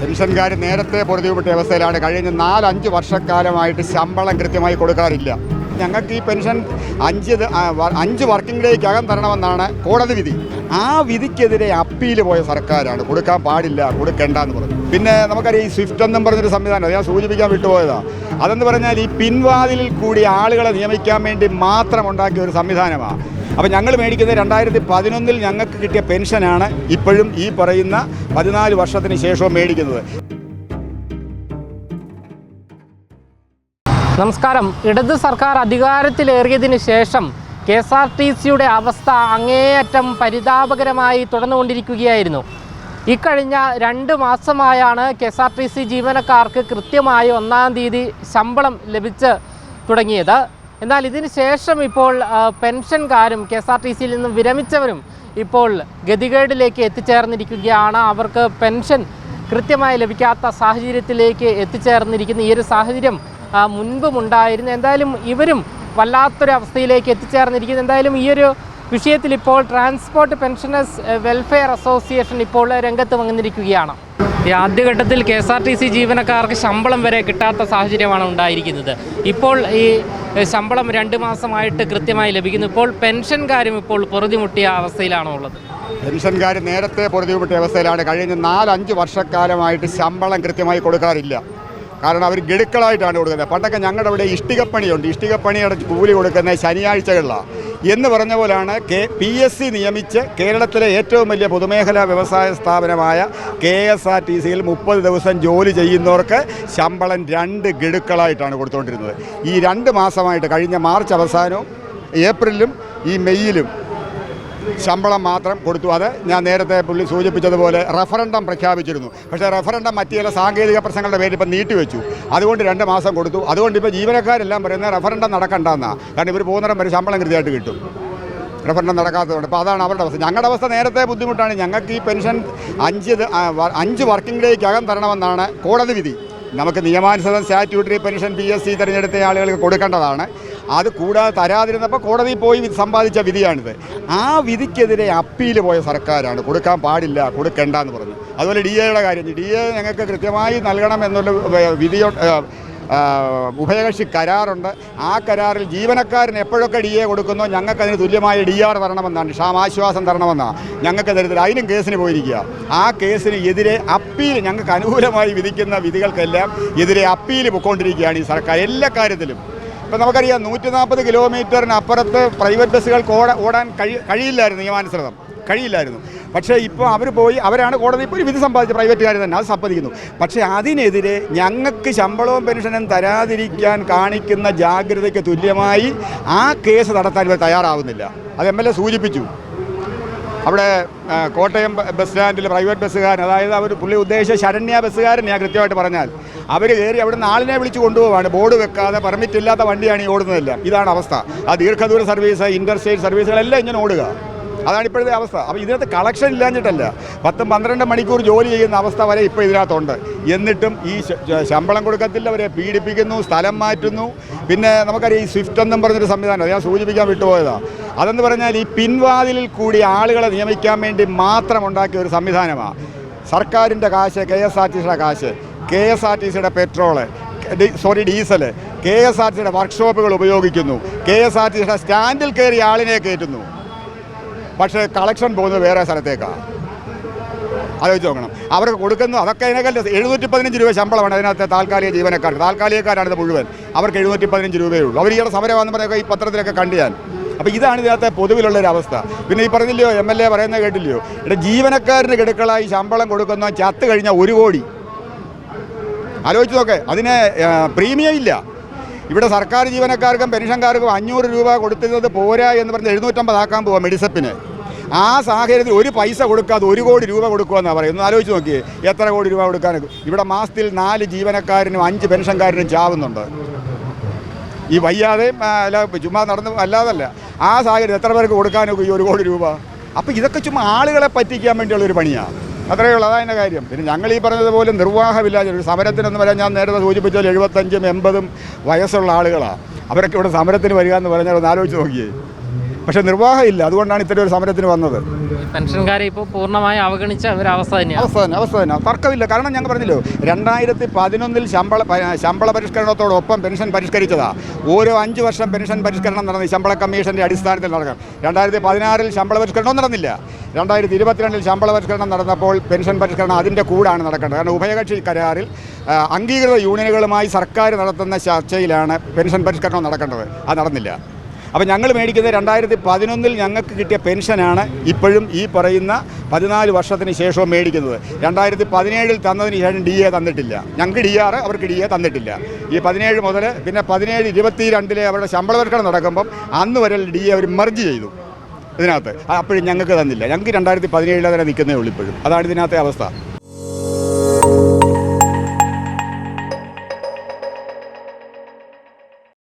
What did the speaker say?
പെൻഷൻകാർ നേരത്തെ പൊറുതിമുട്ടിയ അവസ്ഥയിലാണ്. കഴിഞ്ഞ 4-5 വർഷക്കാലമായിട്ട് ശമ്പളം കൃത്യമായി കൊടുക്കാറില്ല. ഞങ്ങൾക്ക് ഈ പെൻഷൻ 5 വർക്കിംഗ് ഡേയ്ക്കകം തരണമെന്നാണ് കോടതി വിധി. ആ വിധിക്കെതിരെ അപ്പീൽ പോയ സർക്കാരാണ് കൊടുക്കാൻ പാടില്ല, കൊടുക്കേണ്ടെന്ന് പറഞ്ഞു. പിന്നെ നമുക്കറിയാം ഈ സ്വിഫ്റ്റ് എന്നും പറഞ്ഞൊരു സംവിധാനം, ഞാൻ സൂചിപ്പിക്കാൻ വിട്ടുപോയതാണ്. അതെന്ന് പറഞ്ഞാൽ ഈ പിൻവാതിലിൽ കൂടി ആളുകളെ നിയമിക്കാൻ വേണ്ടി മാത്രം ഉണ്ടാക്കിയ ഒരു സംവിധാനമാണ്. അപ്പോൾ ഞങ്ങൾ മേടിക്കുന്നത് 2011 ഞങ്ങൾക്ക് കിട്ടിയ പെൻഷനാണ് ഇപ്പോഴും ഈ പറയുന്ന 14 വർഷത്തിന് ശേഷവും മേടിക്കുന്നത്. നമസ്കാരം. ഇടത് സർക്കാർ അധികാരത്തിലേറിയതിന് ശേഷം KSRTCയുടെ അവസ്ഥ അങ്ങേയറ്റം പരിതാപകരമായി തുടർന്നുകൊണ്ടിരിക്കുകയായിരുന്നു. ഇക്കഴിഞ്ഞ 2 മാസമായാണ് KSRTC ജീവനക്കാർക്ക് കൃത്യമായി 1-ാം തീയതി ശമ്പളം ലഭിച്ച് തുടങ്ങിയത്. എന്നാൽ ഇതിന് ശേഷം ഇപ്പോൾ പെൻഷൻകാരും KSRTCയിൽ നിന്നും വിരമിച്ചവരും ഇപ്പോൾ ഗതികേടിലേക്ക് എത്തിച്ചേർന്നിരിക്കുകയാണ്. അവർക്ക് പെൻഷൻ കൃത്യമായി ലഭിക്കാത്ത സാഹചര്യത്തിലേക്ക് എത്തിച്ചേർന്നിരിക്കുന്ന ഈ ഒരു സാഹചര്യം മുൻപുമുണ്ടായിരുന്നു. എന്തായാലും ഇവരും വല്ലാത്തൊരു അവസ്ഥയിലേക്ക് എത്തിച്ചേർന്നിരിക്കുന്നു. എന്തായാലും ഈ ഒരു വിഷയത്തിൽ ഇപ്പോൾ ട്രാൻസ്പോർട്ട് പെൻഷനേഴ്സ് വെൽഫെയർ അസോസിയേഷൻ ഇപ്പോൾ രംഗത്ത് വന്നിരിക്കുകയാണ്. ഈ ആദ്യഘട്ടത്തിൽ KSRTC ജീവനക്കാർക്ക് ശമ്പളം വരെ കിട്ടാത്ത സാഹചര്യമാണ് ഉണ്ടായിരിക്കുന്നത്. ഇപ്പോൾ ഈ ശമ്പളം 2 മാസമായിട്ട് കൃത്യമായി ലഭിക്കുന്നു. ഇപ്പോൾ പെൻഷൻകാരും ഇപ്പോൾ പൊറുതിമുട്ടിയ അവസ്ഥയിലാണോ ഉള്ളത്? പെൻഷൻകാർ നേരത്തെ പൊറുതിമുട്ടിയ അവസ്ഥയിലാണ്. കഴിഞ്ഞ 4-5 വർഷക്കാലമായിട്ട് ശമ്പളം കൃത്യമായി കൊടുക്കാറില്ല. കാരണം അവർ ഗഡുക്കളായിട്ടാണ് കൊടുക്കുന്നത്. പണ്ടൊക്കെ ഞങ്ങളുടെ ഇവിടെ ഇഷ്ടികപ്പണിയുണ്ട്. ഇഷ്ടികപ്പണിയുടെ കൂലി കൊടുക്കുന്നത് ശനിയാഴ്ചകളിലാണ് എന്ന് പറഞ്ഞ പോലാണ് PSC നിയമിച്ച് കേരളത്തിലെ ഏറ്റവും വലിയ പൊതുമേഖലാ വ്യവസായ സ്ഥാപനമായ KSRTCയിൽ 30 ദിവസം ജോലി ചെയ്യുന്നവർക്ക് ശമ്പളം 2 ഗഡുക്കളായിട്ടാണ് കൊടുത്തുകൊണ്ടിരുന്നത്. ഈ 2 മാസമായിട്ട് കഴിഞ്ഞ മാർച്ച് അവസാനവും ഏപ്രിലും ഈ മെയ്യിലും ശമ്പളം മാത്രം കൊടുത്തു. അത് ഞാൻ നേരത്തെ പുള്ളി സൂചിപ്പിച്ചതുപോലെ റഫറൻഡം പ്രഖ്യാപിച്ചിരുന്നു. പക്ഷേ റഫറൻഡം മറ്റു ചില സാങ്കേതിക പ്രശ്നങ്ങളുടെ പേരിൽ ഇപ്പം നീട്ടിവെച്ചു. അതുകൊണ്ട് 2 മാസം കൊടുത്തു. അതുകൊണ്ട് ഇപ്പോൾ ജീവനക്കാരെല്ലാം പറയുന്നത് റഫറൻഡം നടക്കണ്ടെന്നാണ്. കാരണം ഇവർ പോകുന്നിടം വരെ ശമ്പളം കൃത്യമായിട്ട് കിട്ടും, റഫറൻഡം നടക്കാത്തതുകൊണ്ട്. അപ്പോൾ അതാണ് അവരുടെ അവസ്ഥ. ഞങ്ങളുടെ അവസ്ഥ നേരത്തെ ബുദ്ധിമുട്ടാണ്. ഞങ്ങൾക്ക് ഈ പെൻഷൻ 5 വർക്കിംഗ് ഡേയ്ക്കകം തരണമെന്നാണ് കോടതി വിധി. നമുക്ക് നിയമാനുസൃതം സ്റ്റാറ്റ്യൂട്ടറി പെൻഷൻ PSC തിരഞ്ഞെടുത്ത ആളുകൾക്ക് കൊടുക്കേണ്ടതാണ്. അത് കൂടാതെ തരാതിരുന്നപ്പോൾ കോടതിയിൽ പോയി സമ്പാദിച്ച വിധിയാണിത്. ആ വിധിക്കെതിരെ അപ്പീൽ പോയ സർക്കാരാണ് കൊടുക്കാൻ പാടില്ല, കൊടുക്കേണ്ടെന്ന് പറഞ്ഞു. അതുപോലെ DAയുടെ കാര്യം, DA ഞങ്ങൾക്ക് കൃത്യമായി നൽകണം എന്നുള്ള വിധിയോ ഉഭയകക്ഷി കരാറുണ്ട്. ആ കരാറിൽ ജീവനക്കാരന് എപ്പോഴൊക്കെ DA കൊടുക്കുന്നോ ഞങ്ങൾക്കതിന് തുല്യമായ DR തരണമെന്നാണ്, ക്ഷാമാശ്വാസം തരണമെന്നാണ് ഞങ്ങൾക്ക് തരുന്നത്. അതിനും കേസിന് പോയിരിക്കുക. ആ കേസിന് എതിരെ അപ്പീൽ, ഞങ്ങൾക്ക് അനുകൂലമായി വിധിക്കുന്ന വിധികൾക്കെല്ലാം എതിരെ അപ്പീൽ പൊയ്ക്കൊണ്ടിരിക്കുകയാണ് ഈ സർക്കാർ എല്ലാ കാര്യത്തിലും. ഇപ്പം നമുക്കറിയാം 140 കിലോമീറ്ററിനപ്പുറത്ത് പ്രൈവറ്റ് ബസ്സുകൾക്ക് ഓടാൻ കഴിയില്ലായിരുന്നു, നിയമാനുസൃതം കഴിയില്ലായിരുന്നു. പക്ഷേ ഇപ്പോൾ അവരാണ് കോടതി ഇപ്പോൾ ഒരു വിധി സമ്പാദിച്ച പ്രൈവറ്റുകാർ തന്നെ അത് സമ്മതിക്കുന്നു. പക്ഷേ അതിനെതിരെ ഞങ്ങൾക്ക് ശമ്പളവും പെൻഷനും തരാതിരിക്കാൻ കാണിക്കുന്ന ജാഗ്രതയ്ക്ക് തുല്യമായി ആ കേസ് നടത്താൻ ഇവർ തയ്യാറാവുന്നില്ല. അത് MLA സൂചിപ്പിച്ചു. അവിടെ കോട്ടയം ബസ് സ്റ്റാൻഡിൽ പ്രൈവറ്റ് ബസ്സുകാരൻ, അതായത് പുള്ളി ഉദ്ദേശിച്ച ശരണ്യ ബസ്സുകാരൻ, ഞാൻ കൃത്യമായിട്ട് പറഞ്ഞാൽ അവർ കയറി അവിടെ നിന്ന് ആളിനെ വിളിച്ച് കൊണ്ടുപോവാണ്. ബോർഡ് വെക്കാതെ പെർമിറ്റ് ഇല്ലാത്ത വണ്ടിയാണ് ഈ ഓടുന്നതെല്ലാം. ഇതാണ് അവസ്ഥ. ആ ദീർഘദൂര സർവീസ്, ഇൻ്റർസ്റ്റേറ്റ് സർവീസുകളെല്ലാം ഇങ്ങനെ ഓടുക. അതാണ് ഇപ്പോഴത്തെ അവസ്ഥ. അപ്പോൾ ഇതിനകത്ത് കളക്ഷൻ ഇല്ലാഞ്ഞിട്ടല്ല, 10-12 മണിക്കൂർ ജോലി ചെയ്യുന്ന അവസ്ഥ വരെ ഇപ്പോൾ ഇതിനകത്തുണ്ട്. എന്നിട്ടും ഈ ശമ്പളം കൊടുക്കത്തില്ല, അവരെ പീഡിപ്പിക്കുന്നു, സ്ഥലം മാറ്റുന്നു. പിന്നെ നമുക്കറിയാം ഈ സ്വിഫ്റ്റ് എന്നും പറഞ്ഞൊരു സംവിധാനം, ഞാൻ സൂചിപ്പിക്കാൻ വിട്ടുപോയതാണ്. അതെന്ന് പറഞ്ഞാൽ ഈ പിൻവാതിലിൽ കൂടി ആളുകളെ നിയമിക്കാൻ വേണ്ടി മാത്രം ഉണ്ടാക്കിയ ഒരു സംവിധാനമാണ്. സർക്കാരിൻ്റെ കാശ്, KSRTCയുടെ കാശ്, KSRTCയുടെ പെട്രോള്, ഡീസല്, KSRTCയുടെ വർക്ക്ഷോപ്പുകൾ ഉപയോഗിക്കുന്നു, KSRTCയുടെ സ്റ്റാൻഡിൽ കയറി ആളിനെ കയറ്റുന്നു. പക്ഷേ കളക്ഷൻ പോകുന്നത് വേറെ സ്ഥലത്തേക്കാണ്. ആലോചിച്ച് നോക്കണം. അവർക്ക് കൊടുക്കുന്നു, അതൊക്കെ അതിനേക്കാൾ 715 രൂപ ശമ്പളമാണ് അതിനകത്ത് താൽക്കാലിക ജീവനക്കാർക്ക്. താൽക്കാലികക്കാരാണിത് മുഴുവൻ. അവർക്ക് 715 രൂപയേ ഉള്ളൂ. അവർ ഈയിടെ സമരമാണെന്ന് പറയുക ഈ പത്രത്തിലൊക്കെ കണ്ടു ഞാൻ. അപ്പോൾ ഇതാണ് ഇതിനകത്തെ പൊതുവിലുള്ളൊരവസ്ഥ. പിന്നെ ഈ പറഞ്ഞില്ലയോ, MLA പറയുന്നത് കേട്ടില്ലയോ, ഇവിടെ ജീവനക്കാരന് ഗഡുക്കളായി ശമ്പളം കൊടുക്കുന്ന ചത്ത് കഴിഞ്ഞാൽ 1 കോടി. ആലോചിച്ച് നോക്കെ, അതിന് പ്രീമിയം ഇല്ല. ഇവിടെ സർക്കാർ ജീവനക്കാർക്കും പെൻഷൻകാർക്കും 500 രൂപ കൊടുത്തിരുന്നത് പോരാ എന്ന് പറഞ്ഞ് 750 ആക്കാൻ പോവാം മെഡിസപ്പിന്. ആ സാഹചര്യത്തിൽ 1 പൈസ കൊടുക്കാതെ 1 കോടി രൂപ കൊടുക്കുമെന്നാണ് പറയുന്നത്. ആലോചിച്ച് നോക്കിയേ, എത്ര കോടി രൂപ കൊടുക്കാനൊക്കെ. ഇവിടെ മാസത്തിൽ 4 ജീവനക്കാരനും 5 പെൻഷൻകാരനും ചാവുന്നുണ്ട്. ഈ വയ്യാതെയും അല്ല ചുമ്മാ നടന്ന് അല്ലാതല്ല. ആ സാഹചര്യം എത്ര പേർക്ക് കൊടുക്കാനൊക്കെ ഈ 1 കോടി രൂപ? അപ്പോൾ ഇതൊക്കെ ചുമ്മാ ആളുകളെ പറ്റിക്കാൻ വേണ്ടിയുള്ളൊരു പണിയാണ്. അത്രയേ ഉള്ളൂ, അതാണ് കാര്യം. പിന്നെ ഞങ്ങൾ ഈ പറഞ്ഞതുപോലെ നിർവാഹമില്ലാതെ ഒരു സമരത്തിനെന്ന് പറയാൻ ഞാൻ നേരത്തെ സൂചിപ്പിച്ചാൽ 75-80 വയസ്സുള്ള ആളുകളാണ്. അവരൊക്കെ ഇവിടെ സമരത്തിന് വരിക എന്ന് പറഞ്ഞാൽ ഒന്ന് ആലോചിച്ച് നോക്കിയേ. പക്ഷേ നിർവാഹമില്ല. അതുകൊണ്ടാണ് ഇത്തരം ഒരു സമരത്തിന് വന്നത്. പെൻഷൻകാരെ ഇപ്പോൾ പൂർണ്ണമായി അവഗണിച്ച ഒരവസ്ഥ തന്നെയാണ്. അവസ്ഥ തന്നെ തർക്കമില്ല. കാരണം ഞങ്ങൾ പറഞ്ഞല്ലോ 2011 ശമ്പള പരിഷ്കരണത്തോടൊപ്പം പെൻഷൻ പരിഷ്കരിച്ചതാണ്. ഓരോ 5 വർഷം പെൻഷൻ പരിഷ്കരണം നടന്നു. ശമ്പള കമ്മീഷൻ്റെ അടിസ്ഥാനത്തിൽ നടക്കണം. 2016 ശമ്പള പരിഷ്കരണം നടന്നില്ല. 2022 ശമ്പള പരിഷ്കരണം നടന്നപ്പോൾ പെൻഷൻ പരിഷ്കരണം അതിൻ്റെ കൂടാണ് നടക്കേണ്ടത്. കാരണം ഉഭയകക്ഷി കരാറിൽ അംഗീകൃത യൂണിയനുകളുമായി സർക്കാർ നടത്തുന്ന ചർച്ചയിലാണ് പെൻഷൻ പരിഷ്കരണം നടക്കേണ്ടത്. അത് നടന്നില്ല. അപ്പോൾ ഞങ്ങൾ മേടിക്കുന്നത് 2011 ഞങ്ങൾക്ക് കിട്ടിയ പെൻഷനാണ് ഇപ്പോഴും ഈ പറയുന്ന 14 വർഷത്തിന് ശേഷവും മേടിക്കുന്നത്. 2017 തന്നതിന് ശേഷം DA തന്നിട്ടില്ല. ഞങ്ങൾക്ക് DR, അവർക്ക് DA തന്നിട്ടില്ല. ഈ 17 മുതൽ പിന്നെ 17-22 അവരുടെ ശമ്പള പരിഷ്കരണം നടക്കുമ്പം അന്ന് വരെ DA അവർ മെർജ് ചെയ്തു ഇതിനകത്ത്. അപ്പോഴും ഞങ്ങൾക്ക് തന്നില്ല. ഞങ്ങൾക്ക് 2017 തന്നെ നിൽക്കുന്നേ ഉള്ളൂ ഇപ്പോഴും. അതാണ് ഇതിനകത്തെ അവസ്ഥ.